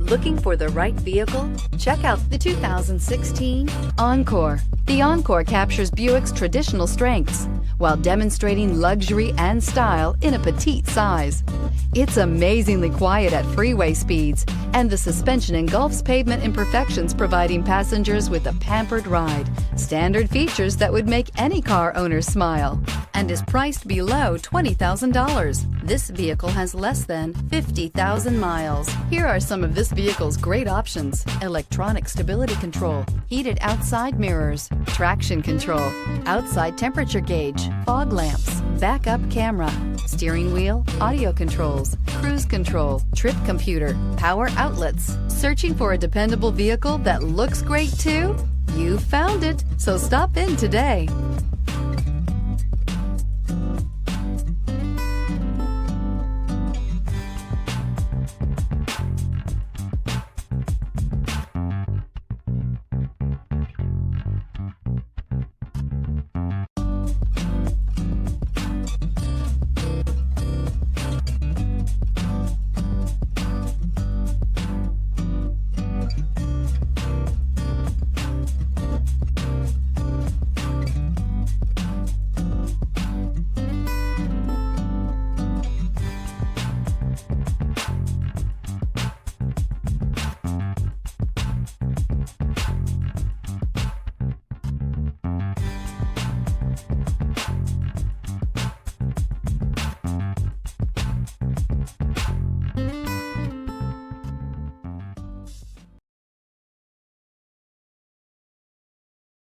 Looking for the right vehicle? Check out the 2016 Encore. The Encore captures Buick's traditional strengths while demonstrating luxury and style in a petite size. It's amazingly quiet at freeway speeds, and the suspension engulfs pavement imperfections, providing passengers with a pampered ride. Standard features that would make any car owner smile, and is priced below $20,000. This vehicle has less than 50,000 miles. Here are some of this vehicle's great options: electronic stability control, heated outside mirrors, traction control, outside temperature gauge, fog lamps, backup camera, steering wheel audio controls, cruise control, trip computer, power outlets. Searching for a dependable vehicle that looks great too? You found it, so stop in today.